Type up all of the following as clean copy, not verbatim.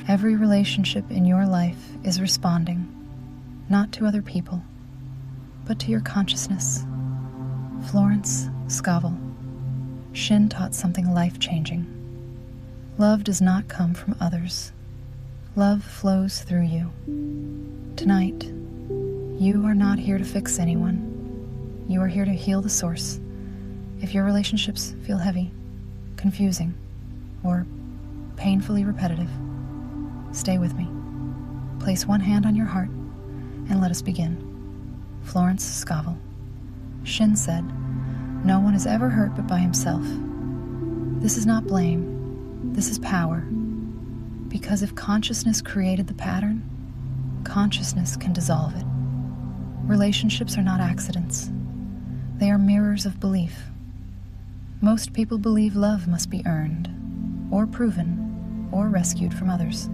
Every relationship in your life is responding, not to other people, but to your consciousness. Florence Scovel Shinn taught something life-changing. Love does not come from others. Love flows through you. Tonight, you are not here to fix anyone. You are here to heal the source. If your relationships feel heavy, confusing, or painfully repetitive, stay with me. Place one hand on your heart and let us begin. Florence Scovel Shinn said, "No one is ever hurt but by himself." This is not blame. This is power. Because if consciousness created the pattern, consciousness can dissolve it. Relationships are not accidents. They are mirrors of belief. Most people believe love must be earned, or proven, or rescued from others.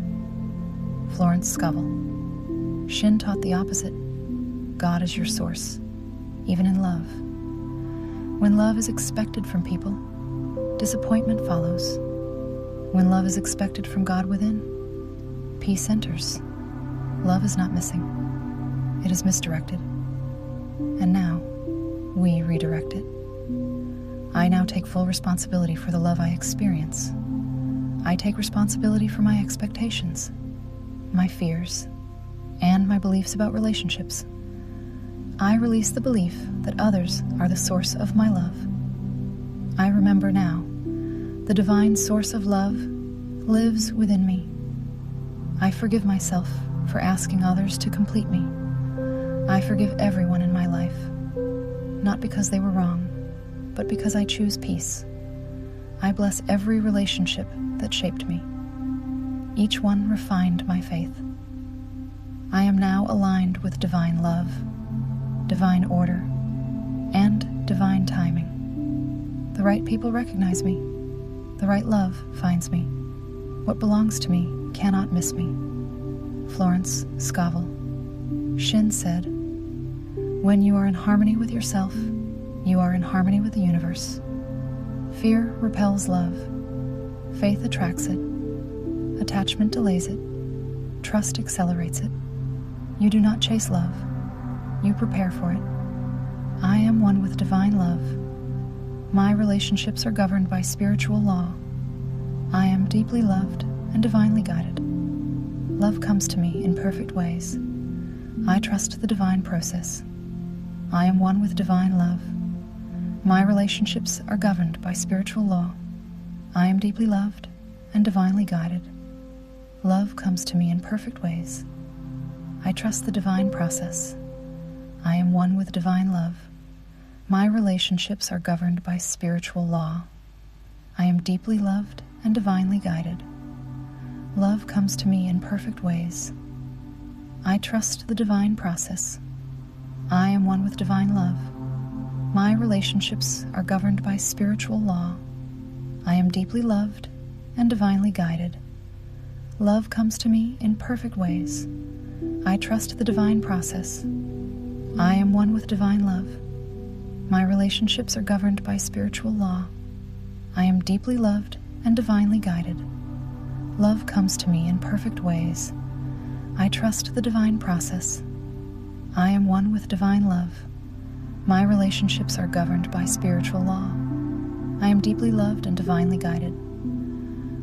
Florence Scovel Shinn taught the opposite. God is your source, even in love. When love is expected from people, disappointment follows. When love is expected from God within, peace enters. Love is not missing. It is misdirected. And now, we redirect it. I now take full responsibility for the love I experience. I take responsibility for my expectations, my fears, and my beliefs about relationships. I release the belief that others are the source of my love. I remember now, the divine source of love lives within me. I forgive myself for asking others to complete me. I forgive everyone in my life, not because they were wrong, but because I choose peace. I bless every relationship that shaped me. Each one refined my faith. I am now aligned with divine love, divine order, and divine timing. The right people recognize me. The right love finds me. What belongs to me cannot miss me. Florence Scovel Shinn said, "When you are in harmony with yourself, you are in harmony with the universe. Fear repels love. Faith attracts it. Attachment delays it. Trust accelerates it. You do not chase love. You prepare for it. I am one with divine love. My relationships are governed by spiritual law. I am deeply loved and divinely guided. Love comes to me in perfect ways. I trust the divine process. I am one with divine love. My relationships are governed by spiritual law. I am deeply loved and divinely guided. Love comes to me in perfect ways. I trust the divine process. I am one with divine love. My relationships are governed by spiritual law. I am deeply loved and divinely guided. Love comes to me in perfect ways. I trust the divine process. I am one with divine love. My relationships are governed by spiritual law. I am deeply loved and divinely guided. Love comes to me in perfect ways. I trust the divine process. I am one with divine love. My relationships are governed by spiritual law. I am deeply loved and divinely guided. Love comes to me in perfect ways. I trust the divine process. I am one with divine love. My relationships are governed by spiritual law. I am deeply loved and divinely guided.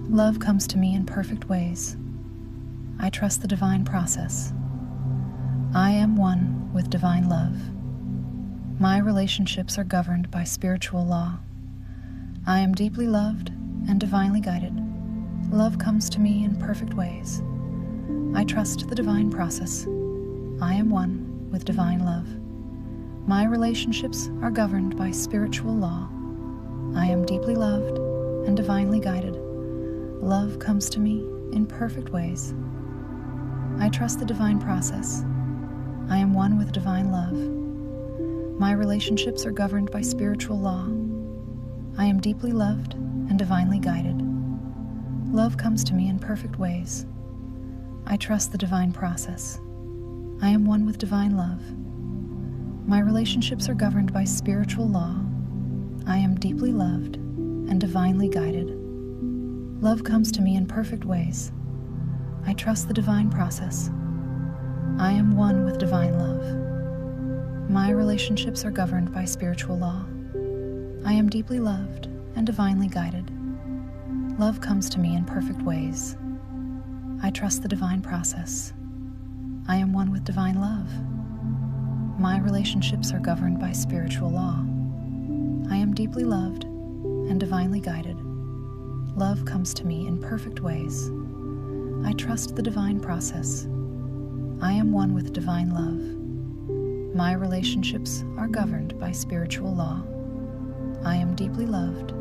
Love comes to me in perfect ways. I trust the divine process. I am one with divine love. My relationships are governed by spiritual law. I am deeply loved and divinely guided. Love comes to me in perfect ways. I trust the divine process. I am one with divine love. My relationships are governed by spiritual law. I am deeply loved and divinely guided. Love comes to me in perfect ways. I trust the divine process. I am one with divine love. My relationships are governed by spiritual law. I am deeply loved and divinely guided. Love comes to me in perfect ways. I trust the divine process. I am one with divine love. My relationships are governed by spiritual law. I am deeply loved and divinely guided. Love comes to me in perfect ways. I trust the divine process. I am one with divine love. My relationships are governed by spiritual law. I am deeply loved and divinely guided. Love comes to me in perfect ways. I trust the divine process. I am one with divine love. My relationships are governed by spiritual law. I am deeply loved and divinely guided. Love comes to me in perfect ways. I trust the divine process. I am one with divine love. My relationships are governed by spiritual law. I am deeply loved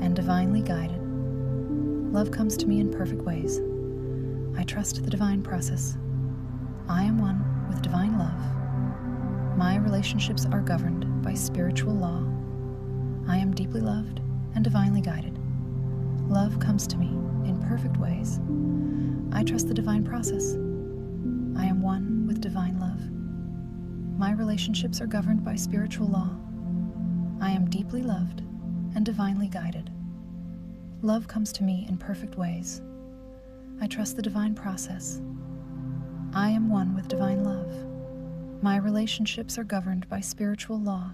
and divinely guided. Love comes to me in perfect ways. I trust the divine process. I am one with divine love. My relationships are governed by spiritual law. I am deeply loved and divinely guided. Love comes to me in perfect ways. I trust the divine process. I am one with divine love. My relationships are governed by spiritual law. I am deeply loved and divinely guided. Love comes to me in perfect ways. I trust the divine process. I am one with divine love. My relationships are governed by spiritual law.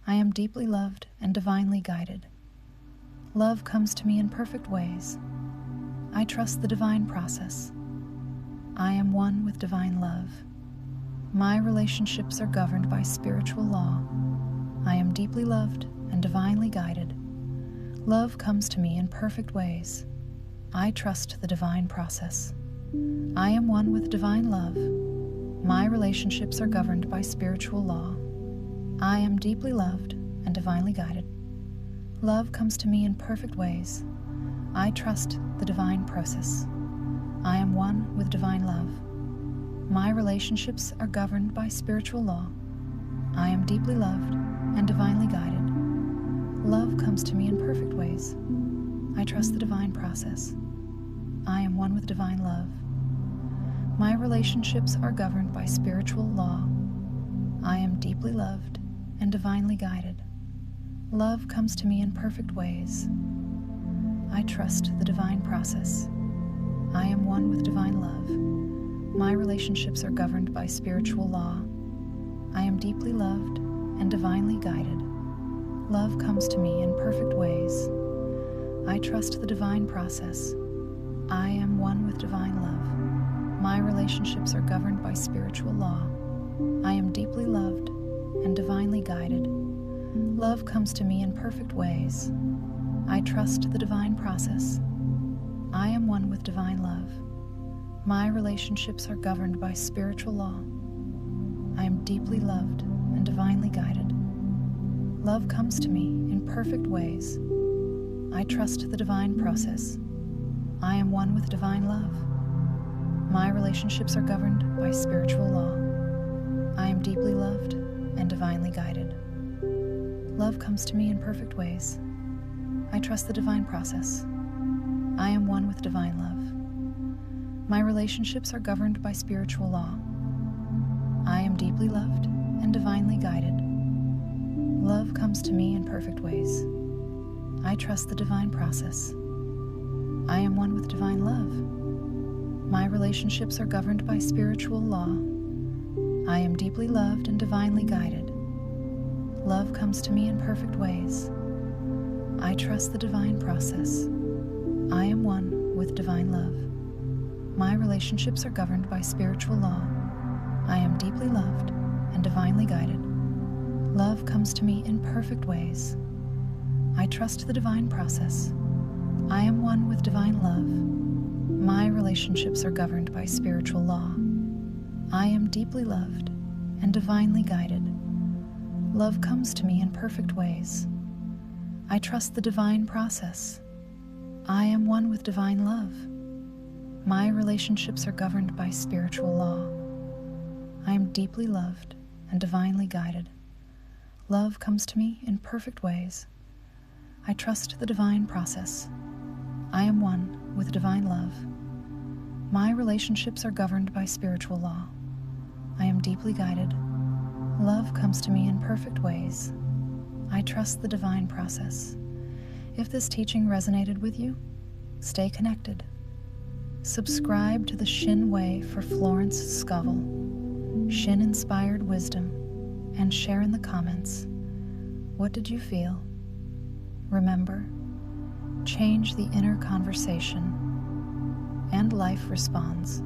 I am deeply loved and divinely guided. Love comes to me in perfect ways. I trust the divine process. I am one with divine love. My relationships are governed by spiritual law. I am deeply loved and divinely guided. Love comes to me in perfect ways. I trust the divine process. I am one with divine love. My relationships are governed by spiritual law. I am deeply loved and divinely guided. Love comes to me in perfect ways. I trust the divine process. I am one with divine love. My relationships are governed by spiritual law. I am deeply loved and divinely guided. Love comes to me in perfect ways. I trust the divine process. I am one with divine love. My relationships are governed by spiritual law. I am deeply loved and divinely guided. Love comes to me in perfect ways. I trust the divine process. I am one with divine love. My relationships are governed by spiritual law. I am deeply loved and divinely guided. Love comes to me in perfect ways. I trust the divine process. I am one with divine love. My relationships are governed by spiritual law. I am deeply loved and divinely guided. Love comes to me in perfect ways. I trust the divine process. I am one with divine love. My relationships are governed by spiritual law. I am deeply loved and divinely guided. Love comes to me in perfect ways. I trust the divine process. I am one with divine love. My relationships are governed by spiritual law. I am deeply loved and divinely guided. Love comes to me in perfect ways. I trust the divine process. I am one with divine love. My relationships are governed by spiritual law. I am deeply loved and divinely guided. Love comes to me in perfect ways. I trust the divine process. I am one with divine love. My relationships are governed by spiritual law. I am deeply loved and divinely guided. Love comes to me in perfect ways. I trust the divine process. I am one with divine love. My relationships are governed by spiritual law. I am deeply loved and divinely guided. Love comes to me in perfect ways. I trust the divine process. I am one with divine love. My relationships are governed by spiritual law. I am deeply loved and divinely guided. Love comes to me in perfect ways. I trust the divine process. I am one with divine love. My relationships are governed by spiritual law. I am deeply loved and divinely guided. Love comes to me in perfect ways. I trust the divine process. I am one with divine love. My relationships are governed by spiritual law. I am deeply guided. Love comes to me in perfect ways. I trust the divine process. If this teaching resonated with you, stay connected. Subscribe to the Shinn Way for Florence Scovel, Shinn-inspired wisdom, and share in the comments. What did you feel? Remember, change the inner conversation, and life responds.